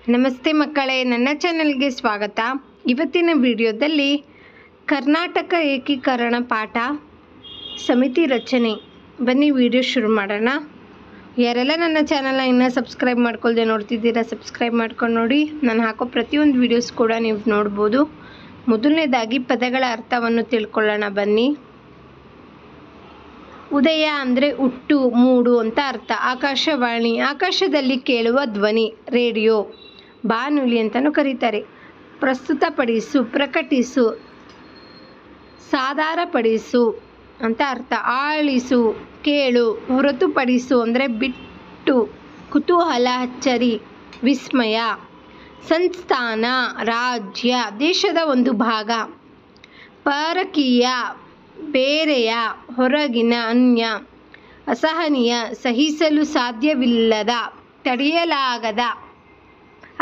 ನಮಸ್ತೆ ಮಕ್ಕಳೇ, ನನ್ನ ಚಾನೆಲ್ಗೆ ಸ್ವಾಗತ. ಇವತ್ತಿನ ವಿಡಿಯೋದಲ್ಲಿ ಕರ್ನಾಟಕ ಏಕೀಕರಣ ಪಾಠ ಸಮಿತಿ ರಚನೆ. ಬನ್ನಿ ವಿಡಿಯೋ ಶುರು ಮಾಡೋಣ. ಯಾರೆಲ್ಲ ನನ್ನ ಚಾನಲ್ನ ಇನ್ನೂ ಸಬ್ಸ್ಕ್ರೈಬ್ ಮಾಡ್ಕೊಳ್ದೆ ನೋಡ್ತಿದ್ದೀರಾ, ಸಬ್ಸ್ಕ್ರೈಬ್ ಮಾಡ್ಕೊಂಡು ನೋಡಿ. ನಾನು ಹಾಕೋ ಪ್ರತಿಯೊಂದು ವಿಡಿಯೋಸ್ ಕೂಡ ನೀವು ನೋಡ್ಬೋದು. ಮೊದಲನೇದಾಗಿ ಪದಗಳ ಅರ್ಥವನ್ನು ತಿಳ್ಕೊಳ್ಳೋಣ ಬನ್ನಿ. ಉದಯ ಅಂದರೆ ಹುಟ್ಟು, ಮೂಡು ಅಂತ ಅರ್ಥ. ಆಕಾಶವಾಣಿ, ಆಕಾಶದಲ್ಲಿ ಕೇಳುವ ಧ್ವನಿ. ರೇಡಿಯೋ, ಬಾನುಲಿ ಅಂತಲೂ ಕರೀತಾರೆ. ಪ್ರಸ್ತುತಪಡಿಸು, ಪ್ರಕಟಿಸು, ಸಾದರಪಡಿಸು ಅಂತ ಅರ್ಥ. ಆಳಿಸು, ಕೇಳು. ಹೊರತುಪಡಿಸು ಅಂದರೆ ಬಿಟ್ಟು. ಕುತೂಹಲ, ಅಚ್ಚರಿ, ವಿಸ್ಮಯ. ಸಂಸ್ಥಾನ, ರಾಜ್ಯ, ದೇಶದ ಒಂದು ಭಾಗ. ಪರಕೀಯ, ಬೇರೆಯ, ಹೊರಗಿನ, ಅನ್ಯ. ಅಸಹನೀಯ, ಸಹಿಸಲು ಸಾಧ್ಯವಿಲ್ಲದ, ತಡೆಯಲಾಗದ.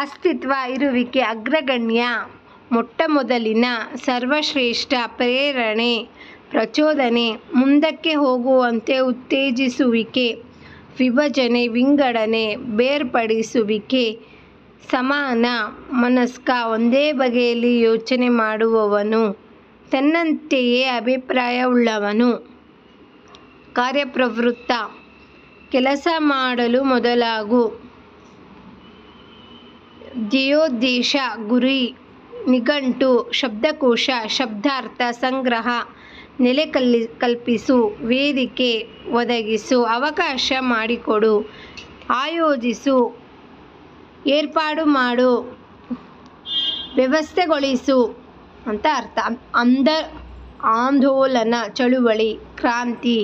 ಅಸ್ತಿತ್ವ, ಇರುವಿಕೆ. ಅಗ್ರಗಣ್ಯ, ಮೊಟ್ಟಮೊದಲಿನ. ಸರ್ವಶ್ರೇಷ್ಠ, ಪ್ರೇರಣೆ, ಪ್ರಚೋದನೆ, ಮುಂದಕ್ಕೆ ಹೋಗುವಂತೆ ಉತ್ತೇಜಿಸುವಿಕೆ. ವಿಭಜನೆ, ವಿಂಗಡಣೆ, ಬೇರ್ಪಡಿಸುವಿಕೆ. ಸಮಾನ ಮನಸ್ಕ, ಒಂದೇ ಬಗೆಯಲ್ಲಿ ಯೋಚನೆ ಮಾಡುವವನು, ತನ್ನಂತೆಯೇ ಅಭಿಪ್ರಾಯವುಳ್ಳವನು. ಕಾರ್ಯಪ್ರವೃತ್ತ, ಕೆಲಸ ಮಾಡಲು ಮೊದಲಾಗು. ಧ್ಯೇಯೋದ್ದೇಶ, ಗುರಿ. ನಿಘಂಟು, ಶಬ್ದಕೋಶ, ಶಬ್ದಾರ್ಥ ಸಂಗ್ರಹ. ನೆಲೆ ಕಲ್ಪಿಸು, ವೇದಿಕೆ ಒದಗಿಸು, ಅವಕಾಶ ಮಾಡಿಕೊಡು. ಆಯೋಜಿಸು, ಏರ್ಪಾಡು ಮಾಡು, ವ್ಯವಸ್ಥೆಗೊಳಿಸು ಅಂತ ಅರ್ಥ. ಆಂದೋಲನ, ಚಳುವಳಿ. ಕ್ರಾಂತಿ,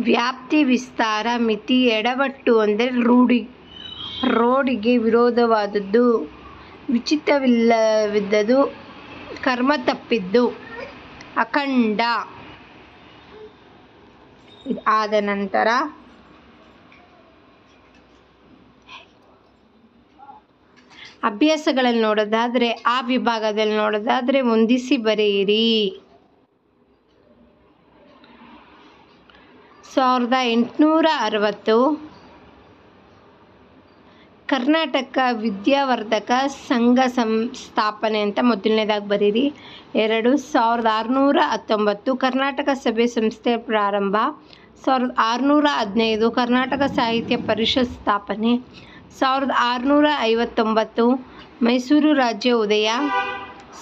ವ್ಯಾಪ್ತಿ, ವಿಸ್ತಾರ, ಮಿತಿ. ಎಡವಟ್ಟು ಅಂದರೆ ರೂಢಿಗೆ ವಿರೋಧವಾದದ್ದು, ವಿಚಿತ್ರವಿಲ್ಲದ್ದು, ಕರ್ಮ ತಪ್ಪಿದ್ದು. ಅಖಂಡ. ಆದ ನಂತರ ಅಭ್ಯಾಸಗಳಲ್ಲಿ ನೋಡೋದಾದರೆ, ಆ ವಿಭಾಗದಲ್ಲಿ ನೋಡೋದಾದರೆ ಹೊಂದಿಸಿ ಬರೆಯಿರಿ. 1860 ಕರ್ನಾಟಕ ವಿದ್ಯಾವರ್ಧಕ ಸಂಘ ಸಂಸ್ಥಾಪನೆ ಅಂತ ಮೊದಲನೇದಾಗಿ ಬರೀರಿ. 1619 ಕರ್ನಾಟಕ ಸಭೆ ಸಂಸ್ಥೆ ಪ್ರಾರಂಭ. 1615 ಕರ್ನಾಟಕ ಸಾಹಿತ್ಯ ಪರಿಷತ್ ಸ್ಥಾಪನೆ. 1659 ಮೈಸೂರು ರಾಜ್ಯ ಉದಯ.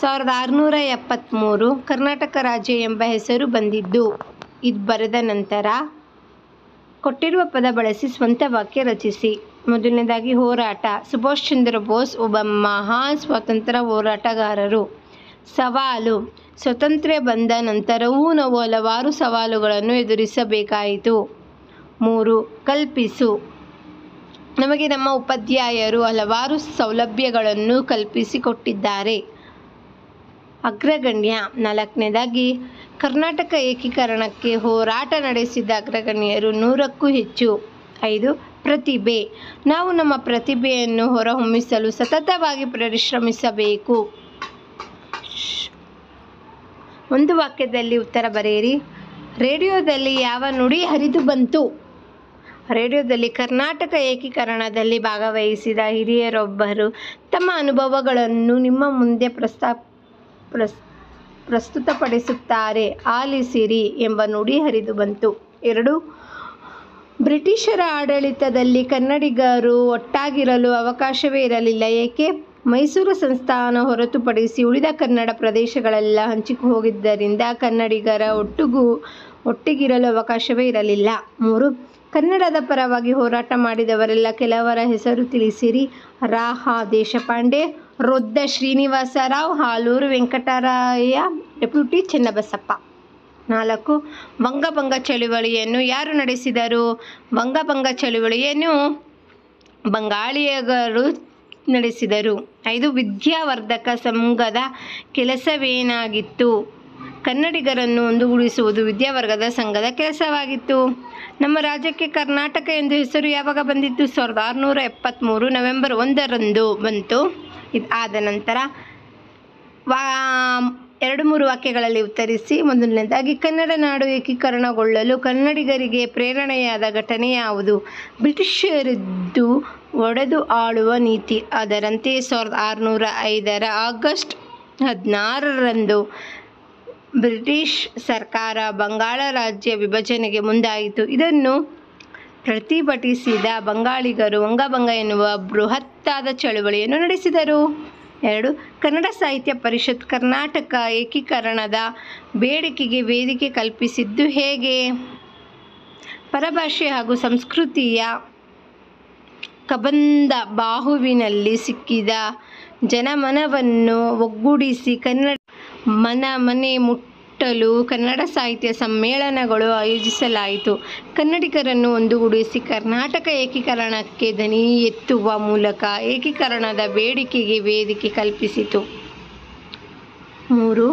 1673 ಕರ್ನಾಟಕ ರಾಜ್ಯ ಎಂಬ ಹೆಸರು ಬಂದಿದ್ದು. ಇದು ಬರೆದ ನಂತರ ಕೊಟ್ಟಿರುವ ಪದ ಬಳಸಿ ಸ್ವಂತ ವಾಕ್ಯ ರಚಿಸಿ. ಮೊದಲನೇದಾಗಿ ಹೋರಾಟ. ಸುಭಾಷ್ ಚಂದ್ರ ಬೋಸ್ ಒಬ್ಬ ಮಹಾನ್ ಸ್ವಾತಂತ್ರ್ಯ ಹೋರಾಟಗಾರರು. ಸವಾಲು, ಸ್ವಾತಂತ್ರ್ಯ ಬಂದ ನಂತರವೂ ನಾವು ಹಲವಾರು ಸವಾಲುಗಳನ್ನು ಎದುರಿಸಬೇಕಾಯಿತು. 3 ಕಲ್ಪಿಸು, ನಮಗೆ ನಮ್ಮ ಉಪಾಧ್ಯಾಯರು ಹಲವಾರು ಸೌಲಭ್ಯಗಳನ್ನು ಕಲ್ಪಿಸಿಕೊಟ್ಟಿದ್ದಾರೆ. ಅಗ್ರಗಣ್ಯ. 4ನೇದಾಗಿ ಕರ್ನಾಟಕ ಏಕೀಕರಣಕ್ಕೆ ಹೋರಾಟ ನಡೆಸಿದ ಅಗ್ರಗಣ್ಯರು 100ಕ್ಕೂ ಹೆಚ್ಚು. 5 ಪ್ರತಿಭೆ, ನಾವು ನಮ್ಮ ಪ್ರತಿಭೆಯನ್ನು ಹೊರಹೊಮ್ಮಿಸಲು ಸತತವಾಗಿ ಪರಿಶ್ರಮಿಸಬೇಕು. ಒಂದು ವಾಕ್ಯದಲ್ಲಿ ಉತ್ತರ ಬರೆಯಿರಿ. ರೇಡಿಯೋದಲ್ಲಿ ಯಾವ ನುಡಿ ಹರಿದು ಬಂತು? ರೇಡಿಯೋದಲ್ಲಿ ಕರ್ನಾಟಕ ಏಕೀಕರಣದಲ್ಲಿ ಭಾಗವಹಿಸಿದ ಹಿರಿಯರೊಬ್ಬರು ತಮ್ಮ ಅನುಭವಗಳನ್ನು ನಿಮ್ಮ ಮುಂದೆ ಪ್ರಸ್ತುತಪಡಿಸುತ್ತಾರೆ. ಆಲಿಸಿರಿ ಎಂಬ ನುಡಿ ಹರಿದು ಬಂತು. 2 ಬ್ರಿಟಿಷರ ಆಡಳಿತದಲ್ಲಿ ಕನ್ನಡಿಗರು ಒಟ್ಟಾಗಿರಲು ಅವಕಾಶವೇ ಇರಲಿಲ್ಲ. ಏಕೆ? ಮೈಸೂರು ಸಂಸ್ಥಾನ ಹೊರತುಪಡಿಸಿ ಉಳಿದ ಕನ್ನಡ ಪ್ರದೇಶಗಳೆಲ್ಲ ಹಂಚಿಕೊಂಡು ಹೋಗಿದ್ದರಿಂದ ಕನ್ನಡಿಗರ ಒಟ್ಟಿಗಿರಲು ಅವಕಾಶವೇ ಇರಲಿಲ್ಲ. 3 ಕನ್ನಡದ ಪರವಾಗಿ ಹೋರಾಟ ಮಾಡಿದವರೆಲ್ಲ ಕೆಲವರ ಹೆಸರು ತಿಳಿಸಿರಿ. ರಾ. ಹ. ದೇಶಪಾಂಡೆ, ರೊದ್ದ ಶ್ರೀನಿವಾಸರಾವ್, ಹಾಲೂರು ವೆಂಕಟರಾಯ, ಡೆಪ್ಯೂಟಿ ಚೆನ್ನಬಸಪ್ಪ. 4 ವಂಗಭಂಗ ಚಳುವಳಿಯನ್ನು ಯಾರು ನಡೆಸಿದರು? ವಂಗಭಂಗ ಚಳುವಳಿಯನ್ನು ಬಂಗಾಳಿಗರು ನಡೆಸಿದರು. 5 ವಿದ್ಯಾವರ್ಧಕ ಸಂಘದ ಕೆಲಸವೇನಾಗಿತ್ತು? ಕನ್ನಡಿಗರನ್ನು ಒಂದುಗೂಡಿಸುವುದು ವಿದ್ಯಾವರ್ಧಕ ಸಂಘದ ಕೆಲಸವಾಗಿತ್ತು. ನಮ್ಮ ರಾಜ್ಯಕ್ಕೆ ಕರ್ನಾಟಕ ಎಂದು ಹೆಸರು ಯಾವಾಗ ಬಂದಿತ್ತು? 1673 ನವೆಂಬರ್ 1ರಂದು ಬಂತು. ಇದಾದ ನಂತರ 2-3 ವಾಕ್ಯಗಳಲ್ಲಿ ಉತ್ತರಿಸಿ. ಮೊದಲನೇದಾಗಿ, ಕನ್ನಡ ನಾಡು ಏಕೀಕರಣಗೊಳ್ಳಲು ಕನ್ನಡಿಗರಿಗೆ ಪ್ರೇರಣೆಯಾದ ಘಟನೆ ಯಾವುದು? ಬ್ರಿಟಿಷರದ್ದು ಒಡೆದು ಆಳುವ ನೀತಿ. ಅದರಂತೆ 1605 ಆಗಸ್ಟ್ 16ರಂದು ಬ್ರಿಟಿಷ್ ಸರ್ಕಾರ ಬಂಗಾಳ ರಾಜ್ಯ ವಿಭಜನೆಗೆ ಮುಂದಾಯಿತು. ಇದನ್ನು ಪ್ರತಿಭಟಿಸಿದ ಬಂಗಾಳಿಗರು ವಂಗಭಂಗ ಎನ್ನುವ ಬೃಹತ್ತಾದ ಚಳುವಳಿಯನ್ನು ನಡೆಸಿದರು. 2. ಕನ್ನಡ ಸಾಹಿತ್ಯ ಪರಿಷತ್ ಕರ್ನಾಟಕ ಏಕೀಕರಣದ ಬೇಡಿಕೆಗೆ ವೇದಿಕೆ ಕಲ್ಪಿಸಿದ್ದು ಹೇಗೆ? ಪರಭಾಷೆ ಹಾಗೂ ಸಂಸ್ಕೃತಿಯ ಕಬಂಧ ಬಾಹುವಿನಲ್ಲಿ ಸಿಕ್ಕಿದ ಜನಮನವನ್ನು ಒಗ್ಗೂಡಿಸಿ ಕನ್ನಡ ಮನೆ ಮುಟ್ಟಲು ಕನ್ನಡ ಸಾಹಿತ್ಯ ಸಮ್ಮೇಳನಗಳು ಆಯೋಜಿಸಲಾಯಿತು. ಕನ್ನಡಿಗರನ್ನು ಒಂದುಗೂಡಿಸಿ ಕರ್ನಾಟಕ ಏಕೀಕರಣಕ್ಕೆ ಧ್ವನಿ ಎತ್ತುವ ಮೂಲಕ ಏಕೀಕರಣದ ಬೇಡಿಕೆಗೆ ವೇದಿಕೆ ಕಲ್ಪಿಸಿತು. 3.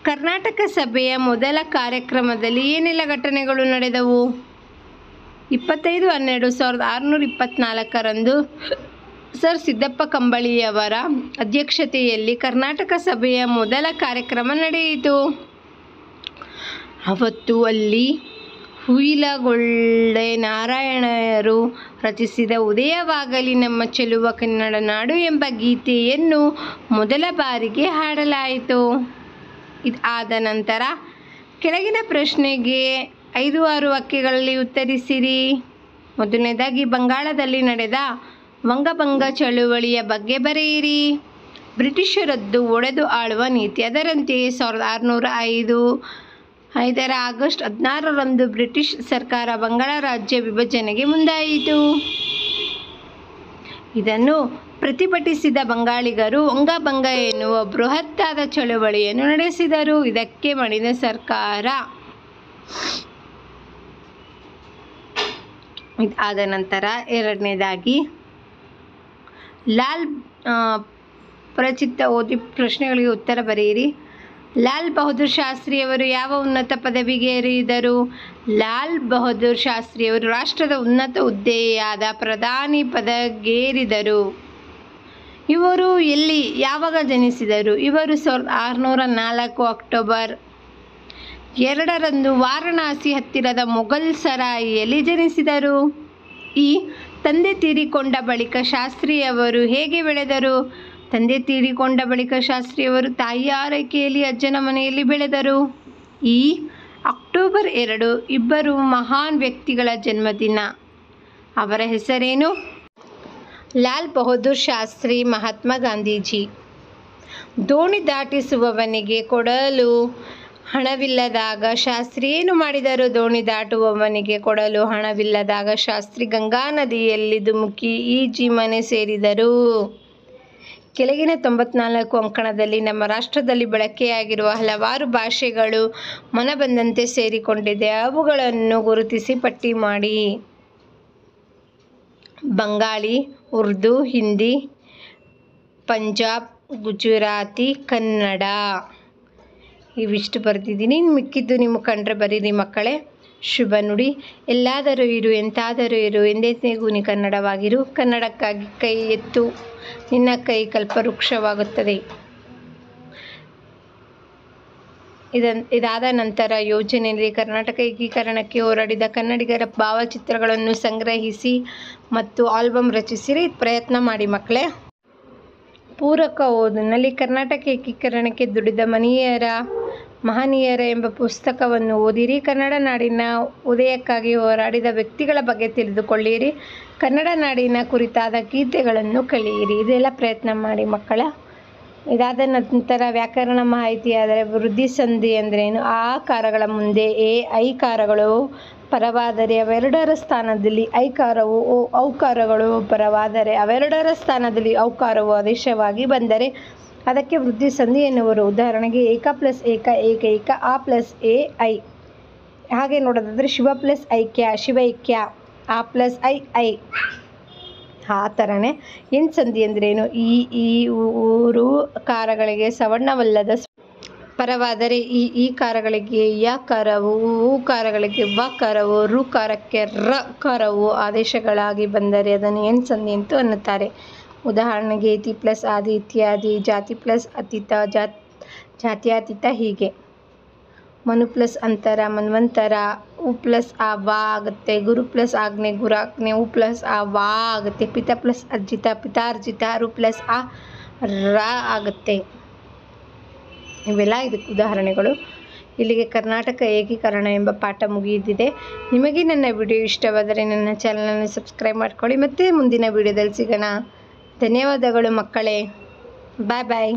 ಕರ್ನಾಟಕ ಸಭೆಯ ಮೊದಲ ಕಾರ್ಯಕ್ರಮದಲ್ಲಿ ಏನೆಲ್ಲ ಘಟನೆಗಳು ನಡೆದವು? 25/12/1624ರಂದು ಸರ್ ಸಿದ್ದಪ್ಪ ಕಂಬಳಿಯವರ ಅಧ್ಯಕ್ಷತೆಯಲ್ಲಿ ಕರ್ನಾಟಕ ಸಭೆಯ ಮೊದಲ ಕಾರ್ಯಕ್ರಮ ನಡೆಯಿತು. ಅವತ್ತು ಅಲ್ಲಿ ಹುಯಿಲಗೊಳ್ಳೆ ನಾರಾಯಣರು ರಚಿಸಿದ ಉದಯವಾಗಲಿ ನಮ್ಮ ಚೆಲುವ ಕನ್ನಡ ನಾಡು ಎಂಬ ಗೀತೆಯನ್ನು ಮೊದಲ ಬಾರಿಗೆ ಹಾಡಲಾಯಿತು. ಇದಾದ ನಂತರ ಕೆಳಗಿನ ಪ್ರಶ್ನೆಗೆ 5-6 ವಾಕ್ಯಗಳಲ್ಲಿ ಉತ್ತರಿಸಿರಿ. ಮೊದಲನೇದಾಗಿ, ಬಂಗಾಳದಲ್ಲಿ ನಡೆದ ವಂಗಭಂಗ ಚಳುವಳಿಯ ಬಗ್ಗೆ ಬರೆಯಿರಿ. ಬ್ರಿಟಿಷರದ್ದು ಒಡೆದು ಆಳುವ ನೀತಿ. ಅದರಂತೆ 1605 ಆಗಸ್ಟ್ 16ರಂದು ಬ್ರಿಟಿಷ್ ಸರ್ಕಾರ ಬಂಗಾಳ ರಾಜ್ಯ ವಿಭಜನೆಗೆ ಮುಂದಾಯಿತು. ಇದನ್ನು ಪ್ರತಿಭಟಿಸಿದ ಬಂಗಾಳಿಗರು ವಂಗಭಂಗ ಎನ್ನುವ ಬೃಹತ್ತಾದ ಚಳುವಳಿಯನ್ನು ನಡೆಸಿದರು. ಇದಕ್ಕೆ ಮಣಿದ ಸರ್ಕಾರ. ಇದಾದ ನಂತರ 2ನೇದಾಗಿ, ಲಾಲ್ ಪ್ರಚಿತ್ತ ಓದಿ ಪ್ರಶ್ನೆಗಳಿಗೆ ಉತ್ತರ ಬರೆಯಿರಿ. ಲಾಲ್ ಬಹದ್ದೂರ್ ಶಾಸ್ತ್ರಿಯವರು ಯಾವ ಉನ್ನತ ಪದವಿಗೆ ಏರಿದರು? ಲಾಲ್ ಬಹದ್ದೂರ್ ಶಾಸ್ತ್ರಿಯವರು ರಾಷ್ಟ್ರದ ಉನ್ನತ ಹುದ್ದೆಯಾದ ಪ್ರಧಾನಿ ಪದವಿಗೇರಿದರು. ಇವರು ಎಲ್ಲಿ ಯಾವಾಗ ಜನಿಸಿದರು? ಇವರು 1604 ಅಕ್ಟೋಬರ್ 2ರಂದು ವಾರಣಾಸಿ ಹತ್ತಿರದ ಮೊಘಲ್ ಸರಾಯಿಯಲ್ಲಿ ಜನಿಸಿದರು. ಈ ತಂದೆ ತೀರಿಕೊಂಡ ಬಳಿಕ ಶಾಸ್ತ್ರಿಯವರು ಹೇಗೆ ಬೆಳೆದರು? ತಂದೆ ತೀರಿಕೊಂಡ ಬಳಿಕ ಶಾಸ್ತ್ರಿಯವರು ತಾಯಿಯ ಆರೈಕೆಯಲ್ಲಿ ಅಜ್ಜನ ಮನೆಯಲ್ಲಿ ಬೆಳೆದರು. ಈ ಅಕ್ಟೋಬರ್ 2 ಇಬ್ಬರು ಮಹಾನ್ ವ್ಯಕ್ತಿಗಳ ಜನ್ಮದಿನ. ಅವರ ಹೆಸರೇನು? ಲಾಲ್ ಬಹದ್ದೂರ್ ಶಾಸ್ತ್ರಿ, ಮಹಾತ್ಮ ಗಾಂಧೀಜಿ. ದೋಣಿ ದಾಟಿಸುವವನಿಗೆ ಕೊಡಲು ಹಣವಿಲ್ಲದಾಗ ಶಾಸ್ತ್ರಿ ಏನು ಮಾಡಿದರು? ದೋಣಿ ದಾಟುವವನಿಗೆ ಕೊಡಲು ಹಣವಿಲ್ಲದಾಗ ಶಾಸ್ತ್ರಿ ಗಂಗಾ ನದಿಯಲ್ಲಿ ಧುಮುಕಿ ಈಜಿ ಮನೆ ಸೇರಿದರು. ಕೆಳಗಿನ 94 ಅಂಕಣದಲ್ಲಿ ನಮ್ಮ ರಾಷ್ಟ್ರದಲ್ಲಿ ಬಳಕೆಯಾಗಿರುವ ಹಲವಾರು ಭಾಷೆಗಳು ಮನಬಂದಂತೆ ಸೇರಿಕೊಂಡಿದೆ. ಅವುಗಳನ್ನು ಗುರುತಿಸಿ ಪಟ್ಟಿ ಮಾಡಿ. ಬಂಗಾಳಿ, ಉರ್ದು, ಹಿಂದಿ, ಪಂಜಾಬ್, ಗುಜರಾತಿ, ಕನ್ನಡ. ಇವಿಷ್ಟು ಬರೆದಿದ್ದೀನಿ. ಮಿಕ್ಕಿದ್ದು ನಿಮ್ಮ ಕಂಡ್ರೆ ಬರೀರಿ ಮಕ್ಕಳೇ. ಶುಭ ನುಡಿ. ಎಲ್ಲಾದರೂ ಇರು, ಎಂತಾದರೂ ಇರು, ಎಂದೆಂದಿಗೂ ನೀ ಕನ್ನಡವಾಗಿರು. ಕನ್ನಡಕ್ಕಾಗಿ ಕೈ ಎತ್ತು, ನಿನ್ನ ಕೈ ಕಲ್ಪವೃಕ್ಷವಾಗುತ್ತದೆ. ಇದಾದ ನಂತರ ಯೋಜನೆಯಲ್ಲಿ ಕರ್ನಾಟಕ ಏಕೀಕರಣಕ್ಕೆ ಹೋರಾಡಿದ ಕನ್ನಡಿಗರ ಭಾವಚಿತ್ರಗಳನ್ನು ಸಂಗ್ರಹಿಸಿ ಮತ್ತು ಆಲ್ಬಮ್ ರಚಿಸಿರಿ. ಪ್ರಯತ್ನ ಮಾಡಿ ಮಕ್ಕಳೇ. ಪೂರಕ ಓದಿನಲ್ಲಿ ಕರ್ನಾಟಕ ಏಕೀಕರಣಕ್ಕೆ ದುಡಿದ ಮಹನೀಯರ ಎಂಬ ಪುಸ್ತಕವನ್ನು ಓದಿರಿ. ಕನ್ನಡ ನಾಡಿನ ಉದಯಕ್ಕಾಗಿ ಹೋರಾಡಿದ ವ್ಯಕ್ತಿಗಳ ಬಗ್ಗೆ ತಿಳಿದುಕೊಳ್ಳಿರಿ. ಕನ್ನಡ ನಾಡಿನ ಕುರಿತಾದ ಗೀತೆಗಳನ್ನು ಕಲಿಯಿರಿ. ಇದೆಲ್ಲ ಪ್ರಯತ್ನ ಮಾಡಿ ಮಕ್ಕಳ. ಇದಾದ ನಂತರ ವ್ಯಾಕರಣ ಮಾಹಿತಿ ಆದರೆ ವೃದ್ಧಿ ಸಂಧಿ ಅಂದ್ರೇನು? ಆಕಾರಗಳ ಮುಂದೆ ಐಕಾರಗಳು ಪರವಾದರೆ ಅವೆರಡರ ಸ್ಥಾನದಲ್ಲಿ ಐಕಾರವು, ಔಕಾರಗಳು ಪರವಾದರೆ ಅವೆರಡರ ಸ್ಥಾನದಲ್ಲಿ ಔಕಾರವು ಆದೇಶವಾಗಿ ಬಂದರೆ ಅದಕ್ಕೆ ವೃದ್ಧಿ ಸಂಧಿ ಎನ್ನುವರು. ಉದಾಹರಣೆಗೆ ಏಕ ಪ್ಲಸ್ ಏಕ, ಏಕೈಕ, ಆ ಪ್ಲಸ್ ಐ. ಹಾಗೆ ನೋಡೋದಾದರೆ ಶಿವ ಪ್ಲಸ್ ಐಕ್ಯ, ಶಿವೈಕ್ಯ, ಆ ಪ್ಲಸ್ ಐ. ಆ ಥರನೇ ಎನ್ ಸಂಧಿ ಅಂದ್ರೇನು? ಈ ಊರು ಕಾರಗಳಿಗೆ ಸವರ್ಣವಲ್ಲದ ಪರವಾದರೆ ಈ ಕಾರಗಳಿಗೆ ಯಕಾರವು, ಊಕಾರಗಳಿಗೆ ವಕಾರವು, ಋಕಾರಕ್ಕೆ ರಕಾರವು ಆದೇಶಗಳಾಗಿ ಬಂದರೆ ಅದನ್ನು ಎನ್ ಸಂಧಿ ಅಂತ ಅನ್ನುತ್ತಾರೆ. ಉದಾಹರಣೆಗೆ ಇತಿ ಪ್ಲಸ್ ಆದಿ, ಇತ್ಯಾದಿ, ಜಾತಿ ಪ್ಲಸ್ ಅತೀತ, ಜಾತ್ಯತೀತ ಹೀಗೆ. ಮನು ಪ್ಲಸ್ ಅಂತರ ಮನ್ವಂತರ, ಉ ಪ್ಲಸ್ ಆ ವಾ ಆಗುತ್ತೆ. ಗುರು ಪ್ಲಸ್ ಆಜ್ಞೆ ಗುರಾಜ್ಞೆ, ಉ ಪ್ಲಸ್ ಆ ವಾ ಆಗುತ್ತೆ. ಪಿತ ಪ್ಲಸ್ ಅರ್ಜಿತ ಪಿತಾರ್ಜಿತ, ರು ಪ್ಲಸ್ ಆ ರಾ ಆಗುತ್ತೆ. ಇವೆಲ್ಲ ಇದಕ್ಕೆ ಉದಾಹರಣೆಗಳು. ಇಲ್ಲಿಗೆ ಕರ್ನಾಟಕ ಏಕೀಕರಣ ಎಂಬ ಪಾಠ ಮುಗಿದಿದೆ. ನಿಮಗೆ ನನ್ನ ವಿಡಿಯೋ ಇಷ್ಟವಾದರೆ ನನ್ನ ಚಾನಲನ್ನು ಸಬ್ಸ್ಕ್ರೈಬ್ ಮಾಡ್ಕೊಳ್ಳಿ. ಮತ್ತೆ ಮುಂದಿನ ವಿಡಿಯೋದಲ್ಲಿ ಸಿಗೋಣ. ಧನ್ಯವಾದಗಳು ಮಕ್ಕಳೇ. ಬಾಯ್ ಬಾಯ್.